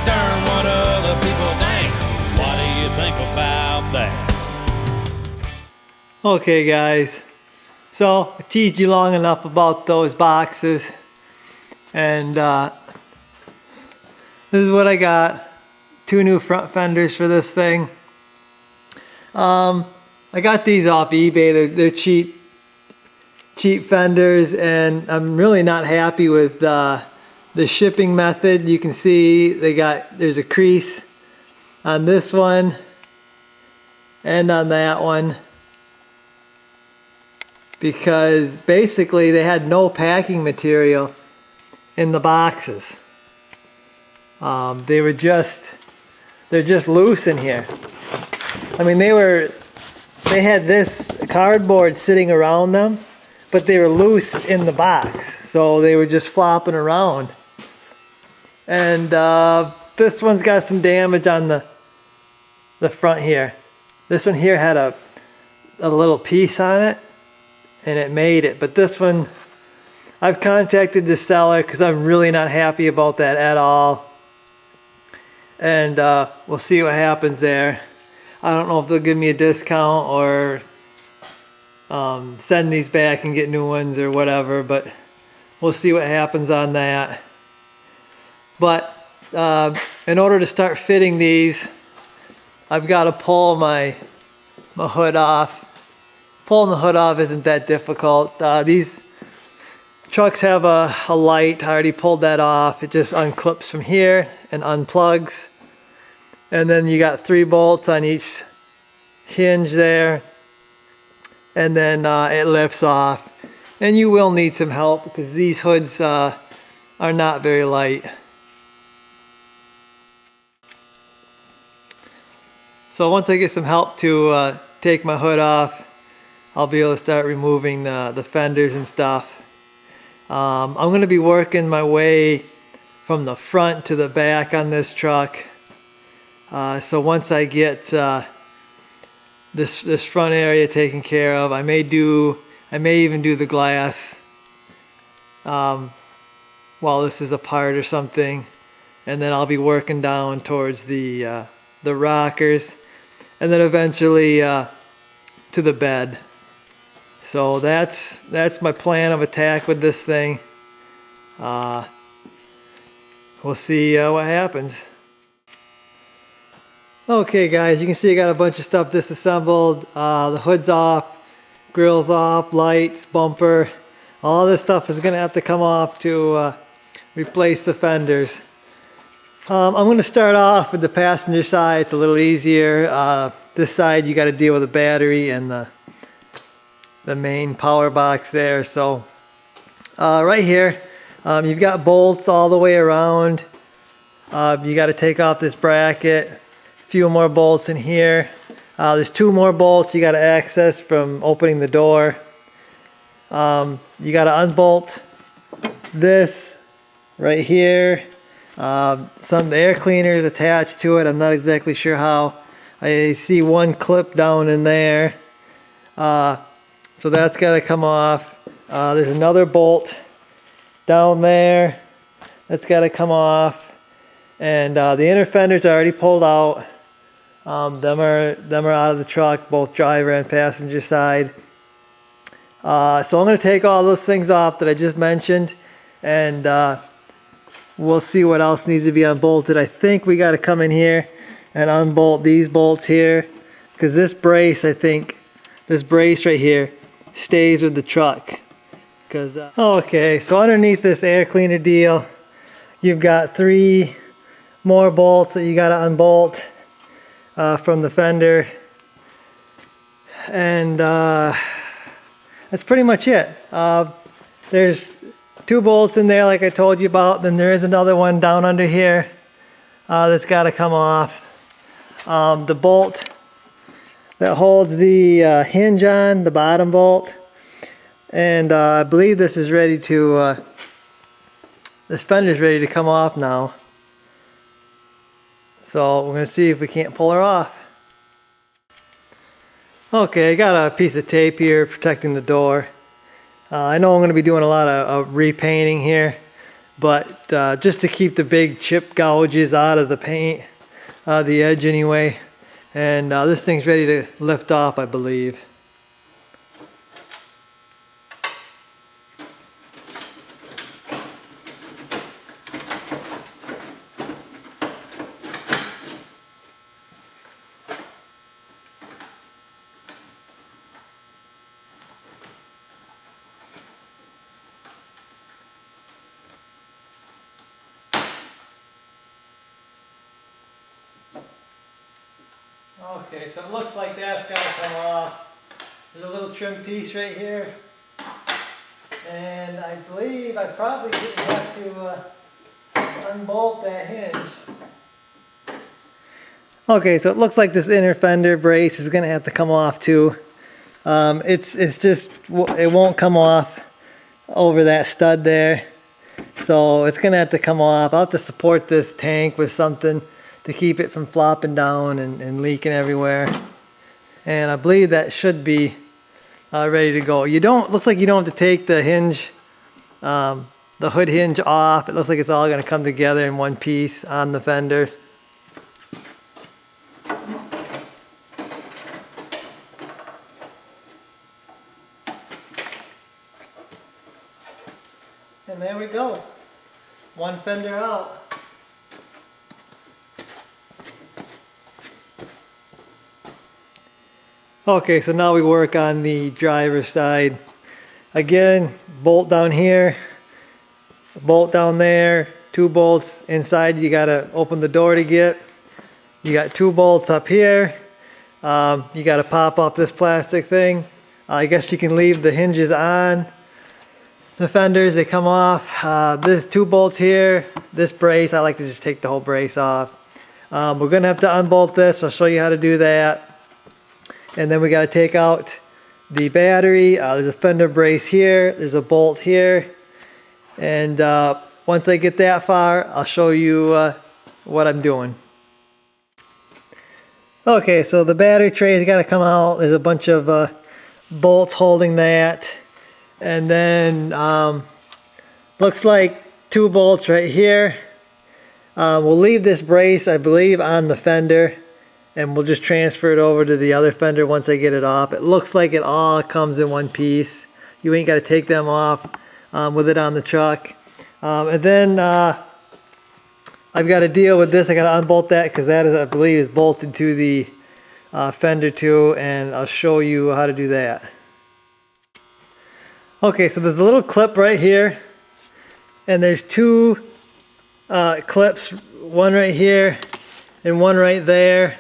darn what other people think. What do you think about that? Okay guys, so I teased you long enough about those boxes, and this is what I got. 2 new front fenders for this thing. I got these off eBay. They're cheap fenders, and I'm really not happy with the shipping method. You can see there's a crease on this one and on that one, because basically they had no packing material in the boxes. They're just loose in here. I mean, they had this cardboard sitting around them, but they were loose in the box, so they were just flopping around. And this one's got some damage on the front here. This one here had a little piece on it, and it made it. But this one, I've contacted the seller because I'm really not happy about that at all. And we'll see what happens there. I don't know if they'll give me a discount or send these back and get new ones or whatever, but we'll see what happens on that. But in order to start fitting these, I've got to pull my hood off. Pulling the hood off isn't that difficult. These trucks have a light. I already pulled that off. It just unclips from here and unplugs. And then you got 3 bolts on each hinge there. And then it lifts off. And you will need some help because these hoods are not very light. So once I get some help to take my hood off, I'll be able to start removing the fenders and stuff. I'm going to be working my way from the front to the back on this truck. So once I get this front area taken care of, I may even do the glass while this is apart or something, and then I'll be working down towards the rockers, and then eventually to the bed. So that's my plan of attack with this thing. We'll see what happens. Okay guys, you can see I got a bunch of stuff disassembled. The hood's off, grill's off, lights, bumper. All this stuff is going to have to come off to replace the fenders. I'm going to start off with the passenger side. It's a little easier. This side you got to deal with the battery and the main power box there. So right here, you've got bolts all the way around. You got to take off this bracket. A few more bolts in here. There's 2 more bolts you got to access from opening the door. You got to unbolt this right here. Some air cleaners attached to it. I'm not exactly sure how. I see one clip down in there. So that's got to come off. There's another bolt down there. That's got to come off. And the inner fenders are already pulled out. Them are out of the truck, both driver and passenger side. So I'm going to take all those things off that I just mentioned, and we'll see what else needs to be unbolted. I think we got to come in here and unbolt these bolts here, because this brace, I think, this brace right here stays with the truck. Okay, so underneath this air cleaner deal, you've got 3 more bolts that you got to unbolt from the fender, and that's pretty much it. There's 2 bolts in there like I told you about. Then there is another one down under here that's got to come off. The bolt that holds the hinge on, the bottom bolt, and I believe this is ready to this fender's ready to come off now. So we're going to see if we can't pull her off. Okay, I got a piece of tape here protecting the door. I know I'm going to be doing a lot of repainting here, but just to keep the big chip gouges out of the paint, the edge anyway. And this thing's ready to lift off, I believe. Okay, so it looks like that's got to come off. There's a little trim piece right here. And I believe I probably didn't have to unbolt that hinge. Okay, so it looks like this inner fender brace is going to have to come off too. It's just, it won't come off over that stud there. So it's going to have to come off. I'll have to support this tank with something to keep it from flopping down and leaking everywhere. And I believe that should be ready to go. Looks like you don't have to take the hinge, the hood hinge off. It looks like it's all going to come together in one piece on the fender. And there we go. One fender out. Okay, so now we work on the driver's side. Again, bolt down here, bolt down there, 2 bolts inside you gotta open the door to get. You got 2 bolts up here. You gotta pop off this plastic thing. I guess you can leave the hinges on. The fenders, they come off. There's 2 bolts here. This brace, I like to just take the whole brace off. We're gonna have to unbolt this. I'll show you how to do that. And then we got to take out the battery. There's a fender brace here. There's a bolt here. And once I get that far, I'll show you what I'm doing. Okay, so the battery tray's got to come out. There's a bunch of bolts holding that. And then looks like 2 bolts right here. We'll leave this brace, I believe, on the fender. And we'll just transfer it over to the other fender once I get it off. It looks like it all comes in one piece. You ain't got to take them off with it on the truck. And then I've got to deal with this. I got to unbolt that because that is, I believe, is bolted to the fender too. And I'll show you how to do that. Okay, so there's a little clip right here. And there's 2 clips, one right here and one right there.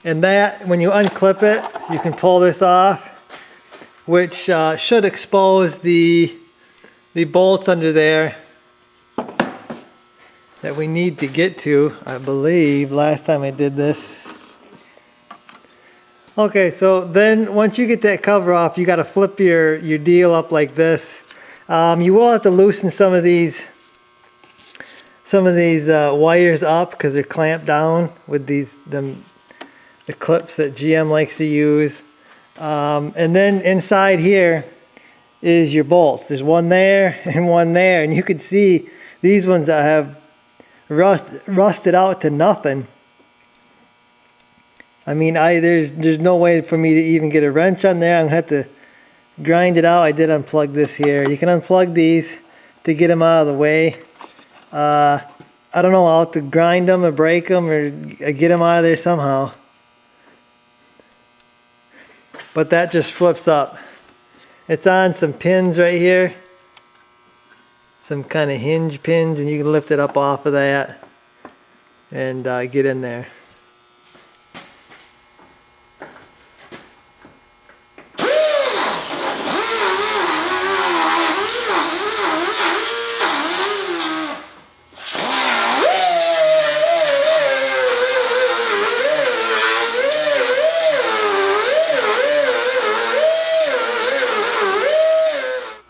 And that, when you unclip it, you can pull this off, which should expose the bolts under there that we need to get to, I believe, last time I did this. Okay, so then once you get that cover off, you got to flip your deal up like this. You will have to loosen some of these wires up because they're clamped down with the clips that GM likes to use. And then inside here is your bolts. There's one there and one there, and you can see these ones that have rusted out to nothing. I mean, there's no way for me to even get a wrench on there. I'm gonna have to grind it out. I did unplug this here. You can unplug these to get them out of the way. I don't know, I'll have to grind them or break them or get them out of there somehow. But that just flips up. It's on some pins right here. Some kind of hinge pins, and you can lift it up off of that and get in there.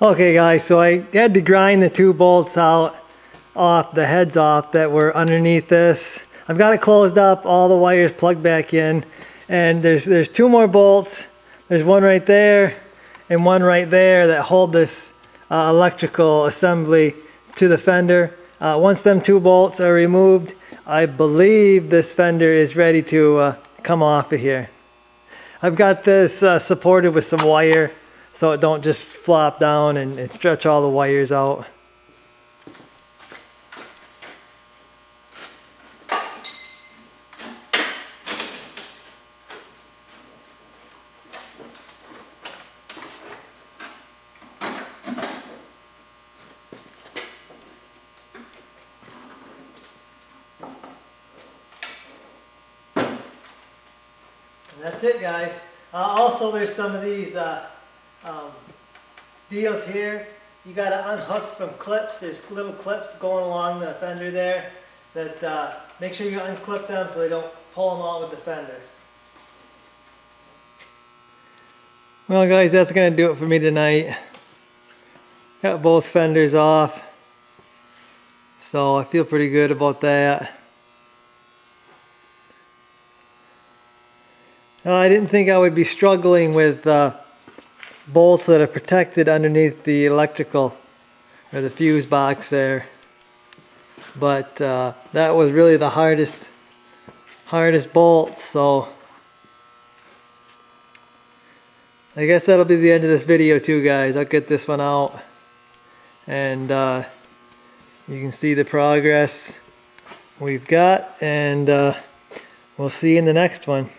Okay guys, so I had to grind the 2 bolts out off, the heads off that were underneath this. I've got it closed up, all the wires plugged back in, and there's 2 more bolts. There's one right there and one right there that hold this electrical assembly to the fender. once them 2 bolts are removed, I believe this fender is ready to come off of here. I've got this supported with some wire so it don't just flop down and stretch all the wires out. And that's it, guys. Also, there's some of these deals here. You got to unhook from clips. There's little clips going along the fender there that make sure you unclip them so they don't pull them out with the fender. Well, guys, that's going to do it for me tonight. Got both fenders off, so I feel pretty good about that. I didn't think I would be struggling with bolts that are protected underneath the electrical or the fuse box there, but that was really the hardest bolts. So I guess that'll be the end of this video too, guys. I'll get this one out and you can see the progress we've got, and we'll see you in the next one.